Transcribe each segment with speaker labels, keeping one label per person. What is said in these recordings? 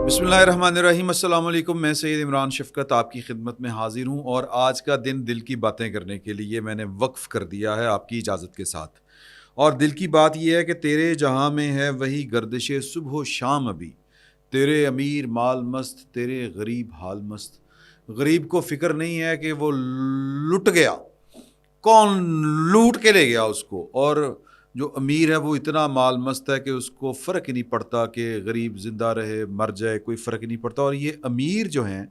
Speaker 1: بسم اللہ الرحمن الرحیم۔ السلام علیکم، میں سید عمران شفقت آپ کی خدمت میں حاضر ہوں، اور آج کا دن دل کی باتیں کرنے کے لیے میں نے وقف کر دیا ہے آپ کی اجازت کے ساتھ۔ اور دل کی بات یہ ہے کہ تیرے جہاں میں ہے وہی گردش صبح و شام، ابھی تیرے امیر مال مست، تیرے غریب حال مست۔ غریب کو فکر نہیں ہے کہ وہ لٹ گیا، کون لوٹ کے لے گیا اس کو، اور جو امیر ہے وہ اتنا مال مست ہے کہ اس کو فرق ہی نہیں پڑتا کہ غریب زندہ رہے مر جائے، کوئی فرق ہی نہیں پڑتا۔ اور یہ امیر جو ہیں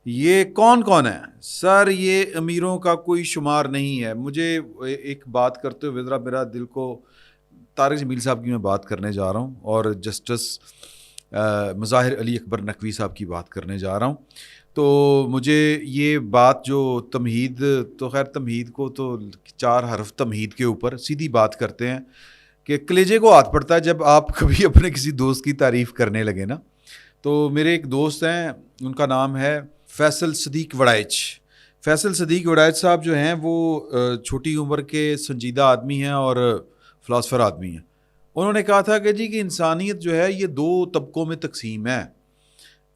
Speaker 1: یہ کون کون ہے سر؟ یہ امیروں کا کوئی شمار نہیں ہے۔ مجھے ایک بات کرتے ہوئے ذرا میرا دل کو، طارق جمیل صاحب کی میں بات کرنے جا رہا ہوں، اور جسٹس مظاہر علی اکبر نقوی صاحب کی بات کرنے جا رہا ہوں۔ تو مجھے یہ بات جو تمہید، تو خیر تمہید کو تو 4 حرف تمہید کے اوپر سیدھی بات کرتے ہیں کہ کلیجے کو ہاتھ پڑتا ہے جب آپ کبھی اپنے کسی دوست کی تعریف کرنے لگے نا۔ تو میرے ایک دوست ہیں، ان کا نام ہے فیصل صدیق وڑائچ۔ فیصل صدیق وڑائچ صاحب جو ہیں وہ چھوٹی عمر کے سنجیدہ آدمی ہیں اور فلاسفر آدمی ہیں۔ انہوں نے کہا تھا کہ جی کہ انسانیت جو ہے یہ 2 طبقوں میں تقسیم ہے،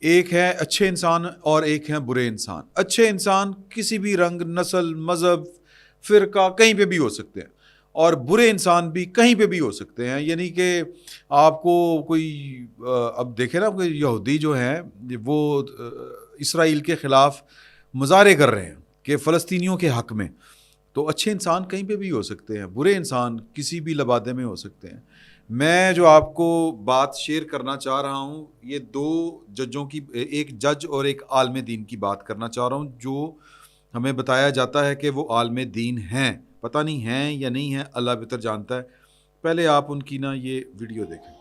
Speaker 1: ایک ہے اچھے انسان اور ایک ہیں برے انسان۔ اچھے انسان کسی بھی رنگ، نسل، مذہب، فرقہ کہیں پہ بھی ہو سکتے ہیں، اور برے انسان بھی کہیں پہ بھی ہو سکتے ہیں۔ یعنی کہ آپ کو کوئی اب دیکھیں نا کہ یہودی جو ہیں وہ اسرائیل کے خلاف مظاہرے کر رہے ہیں کہ فلسطینیوں کے حق میں، تو اچھے انسان کہیں پہ بھی ہو سکتے ہیں، برے انسان کسی بھی لبادے میں ہو سکتے ہیں۔ میں جو آپ کو بات شیئر کرنا چاہ رہا ہوں، یہ 2 ججوں کی، ایک جج اور ایک عالم دین کی بات کرنا چاہ رہا ہوں، جو ہمیں بتایا جاتا ہے کہ وہ عالم دین ہیں، پتہ نہیں ہیں یا نہیں ہیں، اللہ بہتر جانتا ہے۔ پہلے آپ ان کی نا یہ ویڈیو دیکھیں۔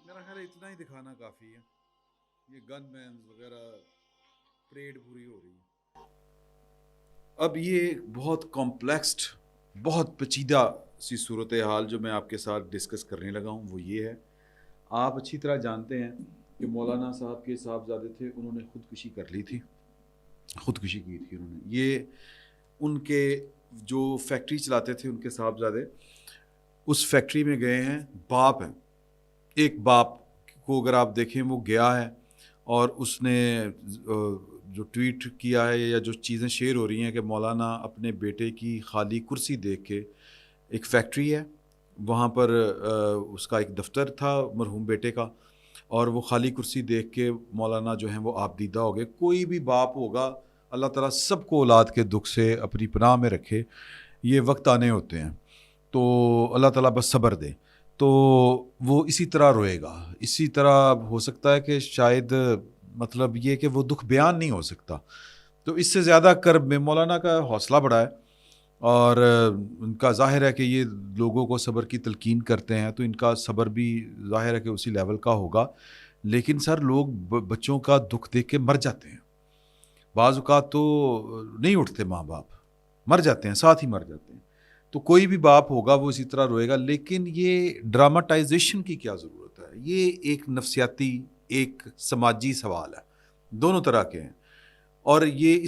Speaker 1: میرا خیال ہے اتنا ہی دکھانا کافی ہے، یہ گن مینز وغیرہ پریڈ پوری ہو رہی ہے۔ اب یہ بہت کمپلیکسڈ، بہت پیچیدہ سی صورتحال جو میں آپ کے ساتھ ڈسکس کرنے لگا ہوں وہ یہ ہے، آپ اچھی طرح جانتے ہیں کہ مولانا صاحب کے صاحبزادے تھے، انہوں نے خودکشی کر لی تھی، خودکشی کی تھی انہوں نے۔ یہ ان کے جو فیکٹری چلاتے تھے ان کے صاحبزادے، اس فیکٹری میں گئے ہیں، باپ ہیں، ایک باپ کو اگر آپ دیکھیں وہ گیا ہے، اور اس نے جو ٹویٹ کیا ہے یا جو چیزیں شیئر ہو رہی ہیں کہ مولانا اپنے بیٹے کی خالی کرسی دیکھ کے، ایک فیکٹری ہے وہاں پر اس کا ایک دفتر تھا مرحوم بیٹے کا، اور وہ خالی کرسی دیکھ کے مولانا جو ہیں وہ آپ دیدہ ہو گئے۔ کوئی بھی باپ ہوگا، اللہ تعالیٰ سب کو اولاد کے دکھ سے اپنی پناہ میں رکھے، یہ وقت آنے ہوتے ہیں، تو اللہ تعالیٰ بس صبر دے۔ تو وہ اسی طرح روئے گا. اسی طرح ہو سکتا ہے کہ شاید مطلب یہ کہ وہ دکھ بیان نہیں ہو سکتا. تو اس سے زیادہ کرب میں مولانا کا حوصلہ بڑھا ہے اور ان کا ظاہر ہے کہ یہ لوگوں کو صبر کی تلقین کرتے ہیں تو ان کا صبر بھی ظاہر ہے کہ اسی لیول کا ہوگا. لیکن سر لوگ بچوں کا دکھ دیکھ کے مر جاتے ہیں. بعض اوقات تو نہیں اٹھتے ماں باپ, مر جاتے ہیں, ساتھ ہی مر جاتے ہیں. تو کوئی بھی باپ ہوگا وہ اسی طرح روئے گا. لیکن یہ ڈراماٹائزیشن کی کیا ضرورت ہے؟ یہ ایک نفسیاتی ایک سماجی سوال ہے, دونوں طرح کے ہیں. اور یہ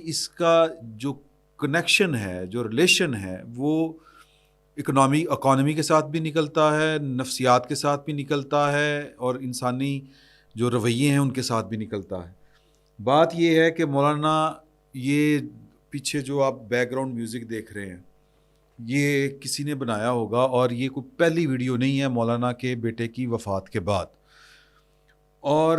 Speaker 1: اس کا جو کنیکشن ہے, جو ریلیشن ہے, وہ اکانومی کے ساتھ بھی نکلتا ہے, نفسیات کے ساتھ بھی نکلتا ہے, اور انسانی جو رویے ہیں ان کے ساتھ بھی نکلتا ہے. بات یہ ہے کہ مولانا یہ پیچھے جو آپ بیک گراؤنڈ میوزک دیکھ رہے ہیں یہ کسی نے بنایا ہوگا, اور یہ کوئی پہلی ویڈیو نہیں ہے مولانا کے بیٹے کی وفات کے بعد. اور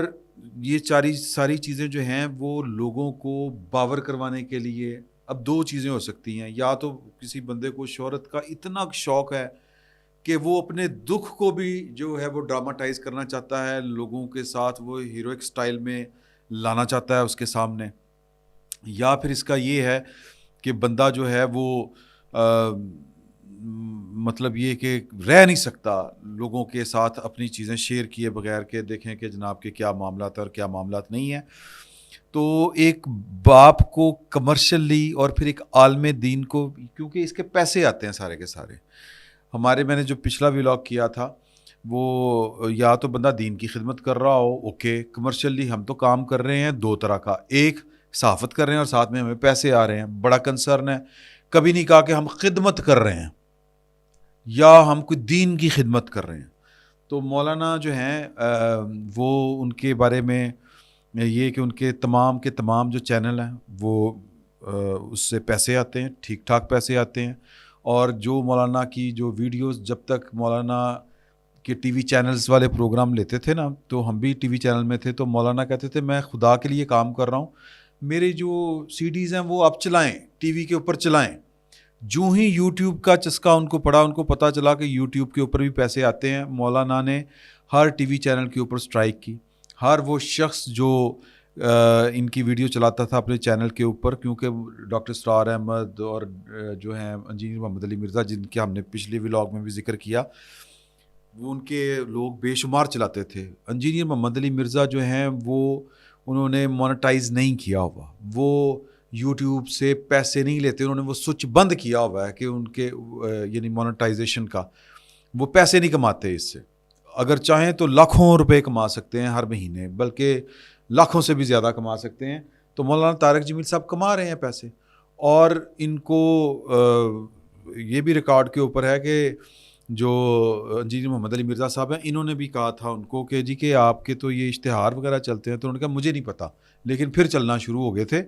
Speaker 1: یہ ساری چیزیں جو ہیں وہ لوگوں کو باور کروانے کے لیے, اب دو چیزیں ہو سکتی ہیں, یا تو کسی بندے کو شہرت کا اتنا شوق ہے کہ وہ اپنے دکھ کو بھی جو ہے وہ ڈراماٹائز کرنا چاہتا ہے, لوگوں کے ساتھ وہ ہیروئک سٹائل میں لانا چاہتا ہے اس کے سامنے, یا پھر اس کا یہ ہے کہ بندہ جو ہے وہ مطلب یہ کہ رہ نہیں سکتا لوگوں کے ساتھ اپنی چیزیں شیئر کیے بغیر کہ دیکھیں کہ جناب کے کیا معاملات اور کیا معاملات نہیں ہیں. تو ایک باپ کو کمرشلی اور پھر ایک عالم دین کو, کیونکہ اس کے پیسے آتے ہیں سارے کے سارے. ہمارے میں نے جو پچھلا ولاگ کیا تھا وہ یا تو بندہ دین کی خدمت کر رہا ہو, اوکے, کمرشلی ہم تو کام کر رہے ہیں دو طرح کا, ایک صحافت کر رہے ہیں اور ساتھ میں ہمیں پیسے آ رہے ہیں, بڑا کنسرن ہے. کبھی نہیں کہا کہ ہم خدمت کر رہے ہیں یا ہم کوئی دین کی خدمت کر رہے ہیں. تو مولانا جو ہیں وہ ان کے بارے میں یہ کہ ان کے تمام جو چینل ہیں وہ اس سے پیسے آتے ہیں, ٹھیک ٹھاک پیسے آتے ہیں. اور جو مولانا کی جو ویڈیوز, جب تک مولانا کے ٹی وی چینلز والے پروگرام لیتے تھے نا, تو ہم بھی ٹی وی چینل میں تھے, تو مولانا کہتے تھے میں خدا کے لیے کام کر رہا ہوں, میرے جو سی ڈیز ہیں وہ آپ چلائیں, ٹی وی کے اوپر چلائیں. جو ہی یوٹیوب کا چسکا ان کو پڑا, ان کو پتہ چلا کہ یوٹیوب کے اوپر بھی پیسے آتے ہیں, مولانا نے ہر ٹی وی چینل کے اوپر سٹرائک کی. ہر وہ شخص جو ان کی ویڈیو چلاتا تھا اپنے چینل کے اوپر, کیونکہ ڈاکٹر اسرار احمد اور جو ہیں انجینئر محمد علی مرزا, جن کے ہم نے پچھلے ولاگ میں بھی ذکر کیا, وہ ان کے لوگ بے شمار چلاتے تھے. انجینئر محمد علی مرزا جو ہیں وہ انہوں نے مونیٹائز نہیں کیا ہوا, وہ یوٹیوب سے پیسے نہیں لیتے, انہوں نے وہ سوئچ بند کیا ہوا ہے کہ ان کے یعنی مونیٹائزیشن کا, وہ پیسے نہیں کماتے اس سے. اگر چاہیں تو لاکھوں روپے کما سکتے ہیں ہر مہینے, بلکہ لاکھوں سے بھی زیادہ کما سکتے ہیں. تو مولانا طارق جمیل صاحب کما رہے ہیں پیسے, اور ان کو یہ بھی ریکارڈ کے اوپر ہے کہ جو انجینئر محمد علی مرزا صاحب ہیں, انہوں نے بھی کہا تھا ان کو کہ جی کہ آپ کے تو یہ اشتہار وغیرہ چلتے ہیں, تو انہوں نے کہا مجھے نہیں پتہ, لیکن پھر چلنا شروع ہو گئے تھے.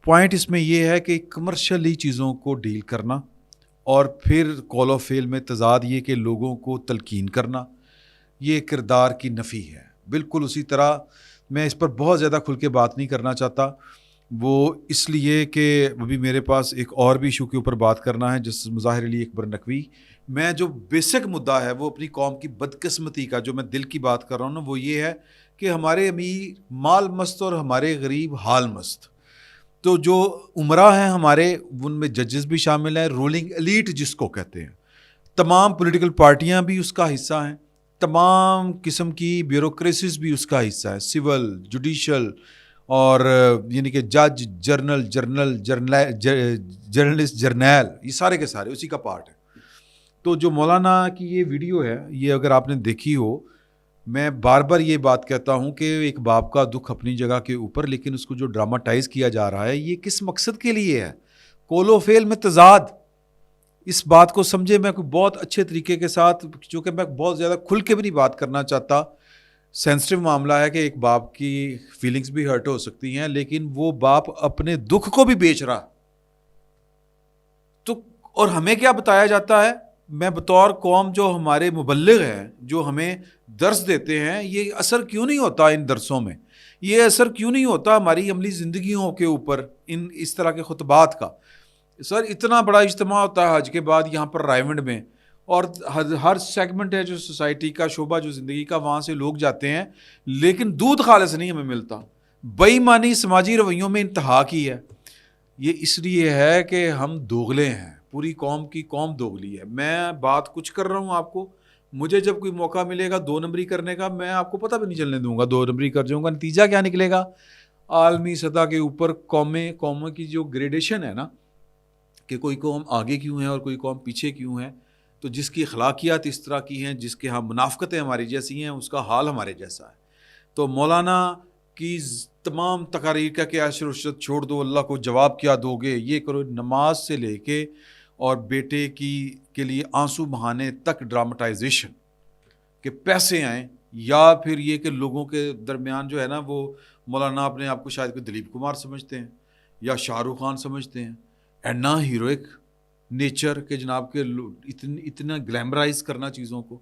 Speaker 1: پوائنٹ اس میں یہ ہے کہ کمرشلی چیزوں کو ڈیل کرنا, اور پھر کال و فعل میں تضاد یہ کہ لوگوں کو تلقین کرنا, یہ کردار کی نفی ہے. بالکل اسی طرح میں اس پر بہت زیادہ کھل کے بات نہیں کرنا چاہتا, وہ اس لیے کہ ابھی میرے پاس ایک اور بھی ایشو کے اوپر بات کرنا ہے, جس مظاہر علی اکبر نقوی. میں جو بیسک مدعا ہے وہ اپنی قوم کی بدقسمتی کا, جو میں دل کی بات کر رہا ہوں نا, وہ یہ ہے کہ ہمارے امیر مال مست اور ہمارے غریب حال مست. تو جو عمرہ ہیں ہمارے, ان میں ججز بھی شامل ہیں, رولنگ ایلیٹ جس کو کہتے ہیں, تمام پولیٹیکل پارٹیاں بھی اس کا حصہ ہیں, تمام قسم کی بیوروکریسیز بھی اس کا حصہ ہے, سول, جوڈیشل, اور یعنی کہ جج, جرنلسٹ, جرنیل, یہ سارے کے سارے اسی کا پارٹ ہے. تو جو مولانا کی یہ ویڈیو ہے, یہ اگر آپ نے دیکھی ہو, میں بار بار یہ بات کہتا ہوں کہ ایک باپ کا دکھ اپنی جگہ کے اوپر, لیکن اس کو جو ڈراماٹائز کیا جا رہا ہے یہ کس مقصد کے لیے ہے؟ قول و فعل میں تضاد. اس بات کو سمجھے, میں کوئی بہت اچھے طریقے کے ساتھ, چونکہ میں بہت زیادہ کھل کے بھی نہیں بات کرنا چاہتا, سینسٹیو معاملہ ہے کہ ایک باپ کی فیلنگز بھی ہرٹ ہو سکتی ہیں, لیکن وہ باپ اپنے دکھ کو بھی بیچ رہا. تو اور ہمیں کیا بتایا جاتا ہے؟ میں بطور قوم جو ہمارے مبلغ ہیں, جو ہمیں درس دیتے ہیں, یہ اثر کیوں نہیں ہوتا ان درسوں میں؟ یہ اثر کیوں نہیں ہوتا ہماری عملی زندگیوں کے اوپر اس طرح کے خطبات کا؟ سر اتنا بڑا اجتماع ہوتا ہے حج کے بعد یہاں پر رائے ونڈ میں, اور ہر سیگمنٹ ہے جو سوسائٹی کا شعبہ جو زندگی کا وہاں سے لوگ جاتے ہیں, لیکن دودھ خالص نہیں ہمیں ملتا. بے ایمانی سماجی رویوں میں انتہا کی ہے. یہ اس لیے ہے کہ ہم دوغلے ہیں, پوری قوم کی قوم دوغلی ہے. میں بات کچھ کر رہا ہوں آپ کو, مجھے جب کوئی موقع ملے گا 2 نمبری کرنے کا, میں آپ کو پتہ بھی نہیں چلنے دوں گا. 2 نمبری کر جاؤں گا, نتیجہ کیا نکلے گا؟ عالمی سطح کے اوپر قوموں کی جو گریڈیشن ہے نا, کہ کوئی قوم آگے کیوں ہے اور کوئی قوم پیچھے کیوں ہے, تو جس کی اخلاقیات اس طرح کی ہیں, جس کے ہاں منافقتیں ہماری جیسی ہیں, اس کا حال ہمارے جیسا ہے. تو مولانا کی تمام تقاریر کا کہ عشر و عشرت چھوڑ دو, اللہ کو جواب کیا دو گے, یہ کرو, نماز سے لے کے اور بیٹے کے لیے آنسو بہانے تک ڈرامٹائزیشن کہ پیسے آئیں, یا پھر یہ کہ لوگوں کے درمیان جو ہے نا, وہ مولانا اپنے آپ کو شاید کوئی دلیپ کمار سمجھتے ہیں یا شاہ رخ خان سمجھتے ہیں, اینا ہیروئک نیچر کے جناب کے اتنا گلیمرائز کرنا چیزوں کو.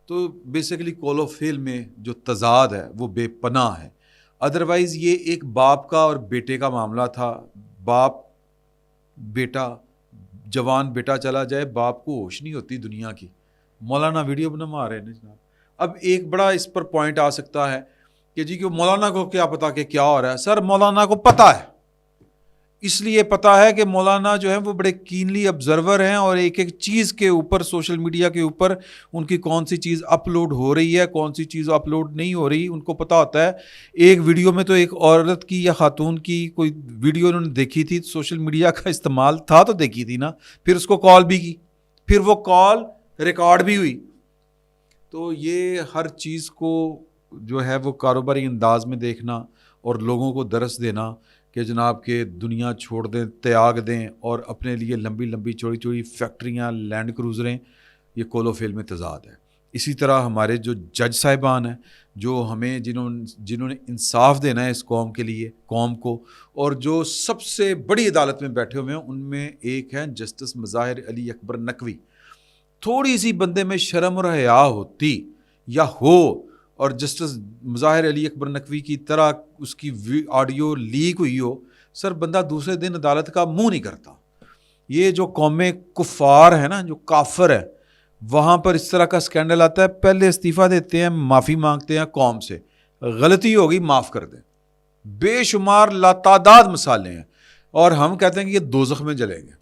Speaker 1: تو بیسیکلی کولو فیل میں جو تضاد ہے وہ بے پناہ ہے. ادروائز یہ ایک باپ کا اور بیٹے کا معاملہ تھا. باپ بیٹا, جوان بیٹا چلا جائے, باپ کو ہوش نہیں ہوتی دنیا کی. مولانا ویڈیو بنوا رہے ہیں جناب. اب ایک بڑا اس پر پوائنٹ آ سکتا ہے کہ جی کہ مولانا کو کیا پتا کہ کیا ہو رہا ہے. سر مولانا کو پتا ہے, اس لیے پتا ہے کہ مولانا جو ہیں وہ بڑے کینلی آبزرور ہیں, اور ایک ایک چیز کے اوپر, سوشل میڈیا کے اوپر ان کی کون سی چیز اپلوڈ ہو رہی ہے, کون سی چیز اپلوڈ نہیں ہو رہی, ان کو پتا ہوتا ہے. ایک ویڈیو میں تو ایک عورت کی یا خاتون کی کوئی ویڈیو انہوں نے دیکھی تھی, سوشل میڈیا کا استعمال تھا تو دیکھی تھی نا, پھر اس کو کال بھی کی, پھر وہ کال ریکارڈ بھی ہوئی. تو یہ ہر چیز کو جو ہے وہ کاروباری انداز میں دیکھنا اور لوگوں کو درس دینا کہ جناب کہ دنیا چھوڑ دیں, تیاگ دیں, اور اپنے لیے لمبی لمبی چوڑی چوڑی فیکٹریاں, لینڈ کروزریں, یہ کولو فیل میں تضاد ہے. اسی طرح ہمارے جو جج صاحبان ہیں, جو ہمیں جنہوں نے انصاف دینا ہے اس قوم کے لیے, قوم کو, اور جو سب سے بڑی عدالت میں بیٹھے ہوئے ہیں, ان میں ایک ہیں جسٹس مظاہر علی اکبر نقوی. تھوڑی سی بندے میں شرم اور حیا ہوتی یا ہو, اور جسٹس مظاہر علی اکبر نقوی کی طرح اس کی آڈیو لیک ہوئی ہو, سر بندہ دوسرے دن عدالت کا منہ نہیں کرتا. یہ جو قوم کفار ہے نا, جو کافر ہے, وہاں پر اس طرح کا سکینڈل آتا ہے, پہلے استعفیٰ دیتے ہیں, معافی مانگتے ہیں قوم سے, غلطی ہوگی معاف کر دیں. بے شمار لاتعداد مثالیں ہیں, اور ہم کہتے ہیں کہ یہ دوزخ میں جلیں گے.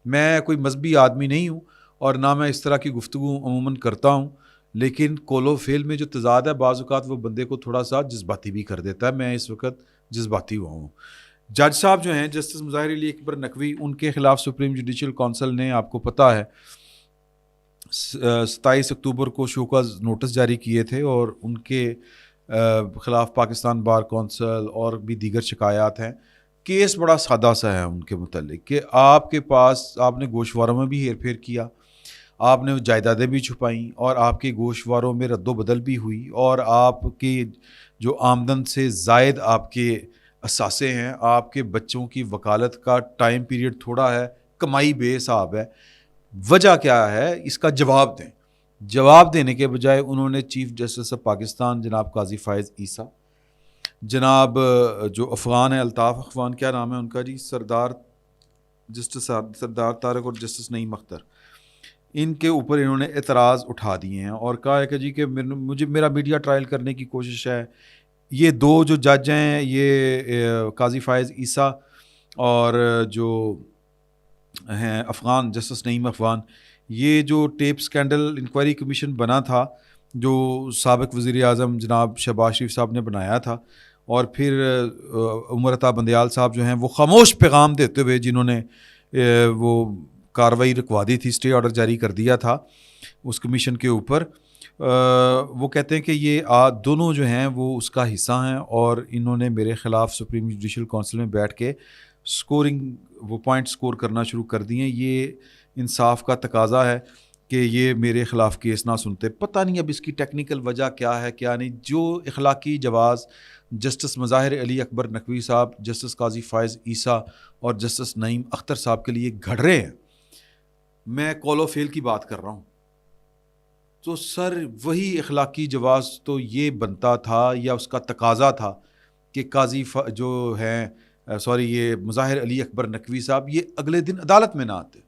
Speaker 1: میں کوئی مذہبی آدمی نہیں ہوں, اور نہ میں اس طرح کی گفتگو عموماً کرتا ہوں, لیکن کولو فیل میں جو تضاد ہے, بعض اوقات وہ بندے کو تھوڑا سا جذباتی بھی کر دیتا ہے. میں اس وقت جذباتی ہوا ہوں. جج صاحب جو ہیں جسٹس مظاہر علی اکبر نقوی, ان کے خلاف سپریم جوڈیشل کونسل نے, آپ کو پتہ ہے, 27 اکتوبر کو شو کا نوٹس جاری کیے تھے, اور ان کے خلاف پاکستان بار کونسل اور بھی دیگر شکایات ہیں. کیس بڑا سادہ سا ہے ان کے متعلق کہ آپ کے پاس, آپ نے گوشواروں میں بھی ہیر پھیر کیا, آپ نے جائیدادیں بھی چھپائیں, اور آپ کے گوشواروں میں رد و بدل بھی ہوئی, اور آپ کی جو آمدن سے زائد آپ کے اثاثے ہیں, آپ کے بچوں کی وکالت کا ٹائم پیریڈ تھوڑا ہے, کمائی بے حساب ہے. وجہ کیا ہے, اس کا جواب دیں. جواب دینے کے بجائے انہوں نے چیف جسٹس آف پاکستان جناب قاضی فائز عیسیٰ, جناب جو افغان ہیں, الطاف افغان کیا نام ہے ان کا جی, سردار طارق اور جسٹس نعیم اختر, ان کے اوپر انہوں نے اعتراض اٹھا دیے ہیں, اور کہا ہے کہ جی کہ میرا میڈیا ٹرائل کرنے کی کوشش ہے. یہ 2 جو جج ہیں, یہ قاضی فائز عیسیٰ اور جو ہیں افغان جسٹس نعیم افغان, یہ جو ٹیپ سکینڈل انکوائری کمیشن بنا تھا, جو سابق وزیر اعظم جناب شہباز شریف صاحب نے بنایا تھا, اور پھر عمر عطا بندیال صاحب جو ہیں وہ خاموش پیغام دیتے ہوئے, جنہوں نے وہ کاروائی رکوا دی تھی, اسٹے آرڈر جاری کر دیا تھا اس کمیشن کے اوپر, وہ کہتے ہیں کہ یہ دونوں جو ہیں وہ اس کا حصہ ہیں, اور انہوں نے میرے خلاف سپریم جوڈیشل کونسل میں بیٹھ کے وہ پوائنٹ سکور کرنا شروع کر دیے. یہ انصاف کا تقاضا ہے کہ یہ میرے خلاف کیس نہ سنتے. پتہ نہیں اب اس کی ٹیکنیکل وجہ کیا ہے کیا نہیں. جو اخلاقی جواز جسٹس مظاہر علی اکبر نقوی صاحب, جسٹس قاضی فائز عیسیٰ اور جسٹس نعیم اختر صاحب کے لیے گھڑ رہے ہیں, میں کولو فیل کی بات کر رہا ہوں. تو سر وہی اخلاقی جواز تو یہ بنتا تھا, یا اس کا تقاضا تھا کہ قاضی جو ہیں یہ مظاہر علی اکبر نقوی صاحب یہ اگلے دن عدالت میں نہ آتے.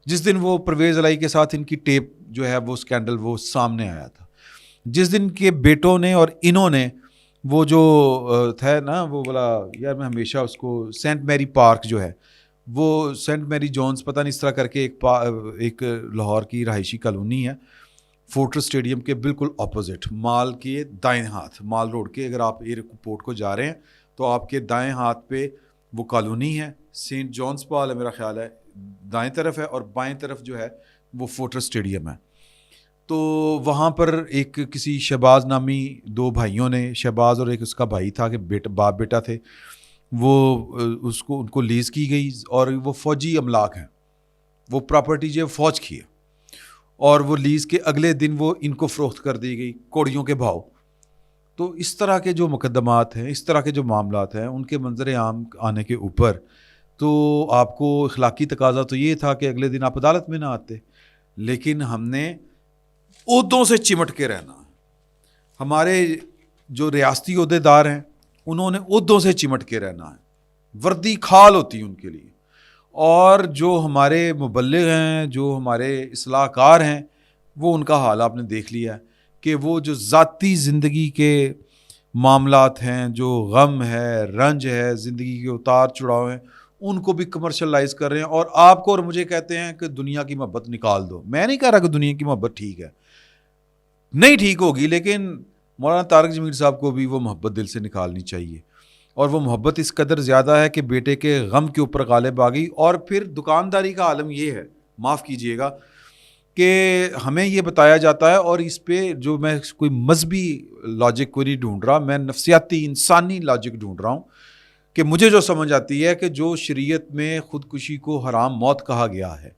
Speaker 1: جس دن وہ پرویز الہی کے ساتھ ان کی ٹیپ جو ہے وہ اسکینڈل وہ سامنے آیا تھا، جس دن کے بیٹوں نے اور انہوں نے وہ جو تھا نا وہ بولا یار میں ہمیشہ اس کو سینٹ میری پارک جو ہے وہ سینٹ میری جونز پتہ نہیں اس طرح کر کے ایک لاہور کی رہائشی کالونی ہے، فورٹرس اسٹیڈیم کے بالکل اپوزٹ مال کے دائیں ہاتھ، مال روڈ کے اگر آپ ایئرپورٹ کو جا رہے ہیں تو آپ کے دائیں ہاتھ پہ وہ کالونی ہے، سینٹ جونز پال ہے میرا خیال ہے دائیں طرف ہے، اور بائیں طرف جو ہے وہ فورٹرس اسٹیڈیم ہے۔ تو وہاں پر ایک کسی شہباز نامی دو بھائیوں نے، شہباز اور ایک اس کا بھائی تھا کہ باپ بیٹا تھے، وہ ان کو لیز کی گئی، اور وہ فوجی املاک ہیں، وہ پراپرٹی جو فوج کی ہے، اور وہ لیز کے اگلے دن وہ ان کو فروخت کر دی گئی کوڑیوں کے بھاؤ۔ تو اس طرح کے جو مقدمات ہیں، اس طرح کے جو معاملات ہیں، ان کے منظر عام آنے کے اوپر تو آپ کو اخلاقی تقاضا تو یہ تھا کہ اگلے دن آپ عدالت میں نہ آتے، لیکن ہم نے عہدوں سے چمٹ کے رہنا ہے۔ ہمارے جو ریاستی عہدے دار ہیں انہوں نے عہدوں سے چمٹ کے رہنا ہے، وردی کھال ہوتی ہے ان کے لیے، اور جو ہمارے مبلغ ہیں، جو ہمارے اصلاح کار ہیں، وہ ان کا حال آپ نے دیکھ لیا ہے کہ وہ جو ذاتی زندگی کے معاملات ہیں، جو غم ہے، رنج ہے، زندگی کے اتار چڑھاؤ ہیں، ان کو بھی کمرشلائز کر رہے ہیں، اور آپ کو اور مجھے کہتے ہیں کہ دنیا کی محبت نکال دو۔ میں نہیں کہہ رہا کہ دنیا کی محبت ٹھیک ہے، نہیں ٹھیک ہوگی، لیکن مولانا طارق جمیل صاحب کو بھی وہ محبت دل سے نکالنی چاہیے، اور وہ محبت اس قدر زیادہ ہے کہ بیٹے کے غم کے اوپر غالب آ گئی۔ اور پھر دکانداری کا عالم یہ ہے، معاف کیجئے گا، کہ ہمیں یہ بتایا جاتا ہے، اور اس پہ جو میں کوئی مذہبی لاجک کو نہیں ڈھونڈ رہا، میں نفسیاتی انسانی لاجک ڈھونڈ رہا ہوں، کہ مجھے جو سمجھ آتی ہے کہ جو شریعت میں خودکشی کو حرام موت کہا گیا ہے،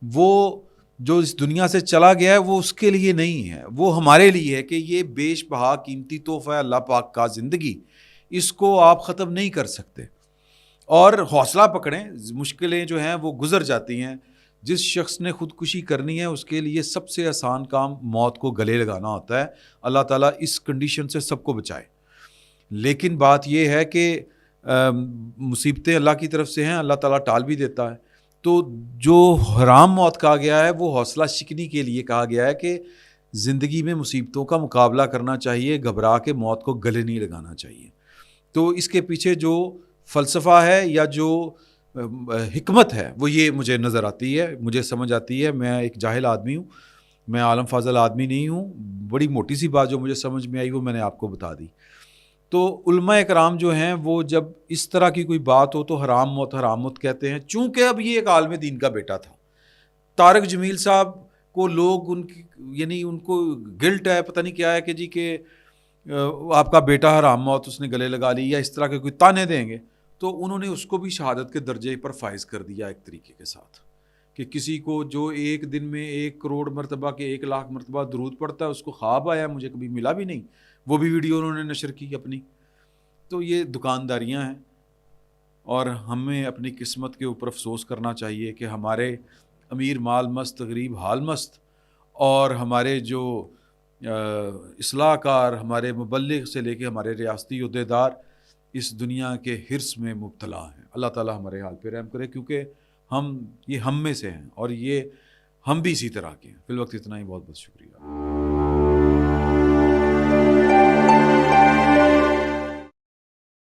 Speaker 1: وہ جو اس دنیا سے چلا گیا ہے وہ اس کے لیے نہیں ہے، وہ ہمارے لیے ہے کہ یہ بیش بہا قیمتی تحفہ ہے اللہ پاک کا زندگی، اس کو آپ ختم نہیں کر سکتے، اور حوصلہ پکڑیں، مشکلیں جو ہیں وہ گزر جاتی ہیں۔ جس شخص نے خودکشی کرنی ہے اس کے لیے سب سے آسان کام موت کو گلے لگانا ہوتا ہے، اللہ تعالیٰ اس کنڈیشن سے سب کو بچائے۔ لیکن بات یہ ہے کہ مصیبتیں اللہ کی طرف سے ہیں، اللہ تعالیٰ ٹال بھی دیتا ہے، تو جو حرام موت کہا گیا ہے وہ حوصلہ شکنی کے لیے کہا گیا ہے کہ زندگی میں مصیبتوں کا مقابلہ کرنا چاہیے، گھبرا کے موت کو گلے نہیں لگانا چاہیے۔ تو اس کے پیچھے جو فلسفہ ہے یا جو حکمت ہے وہ یہ مجھے نظر آتی ہے، مجھے سمجھ آتی ہے۔ میں ایک جاہل آدمی ہوں، میں عالم فاضل آدمی نہیں ہوں، بڑی موٹی سی بات جو مجھے سمجھ میں آئی وہ میں نے آپ کو بتا دی۔ تو علماء اکرام جو ہیں وہ جب اس طرح کی کوئی بات ہو تو حرام موت کہتے ہیں، چونکہ اب یہ ایک عالم دین کا بیٹا تھا۔ طارق جمیل صاحب کو لوگ ان کی یعنی ان کو گلٹ ہے، پتہ نہیں کیا ہے کہ جی کہ آپ کا بیٹا حرام موت اس نے گلے لگا لی، یا اس طرح کے کوئی تانے دیں گے، تو انہوں نے اس کو بھی شہادت کے درجے پر فائز کر دیا ایک طریقے کے ساتھ، کہ کسی کو جو ایک دن میں 1 کروڑ مرتبہ کے 1 لاکھ مرتبہ درود پڑتا ہے، اس کو خواب آیا، مجھے کبھی ملا بھی نہیں، وہ بھی ویڈیو انہوں نے نشر کی اپنی۔ تو یہ دکانداریاں ہیں، اور ہمیں اپنی قسمت کے اوپر افسوس کرنا چاہیے کہ ہمارے امیر مال مست غریب حال مست، اور ہمارے جو اصلاح کار، ہمارے مبلغ سے لے کے ہمارے ریاستی عہدیدار اس دنیا کے حرص میں مبتلا ہیں۔ اللہ تعالیٰ ہمارے حال پہ رحم کرے، کیونکہ ہم میں سے ہیں، اور یہ ہم بھی اسی طرح کے ہیں۔ فی الوقت اتنا ہی، بہت بہت شکریہ۔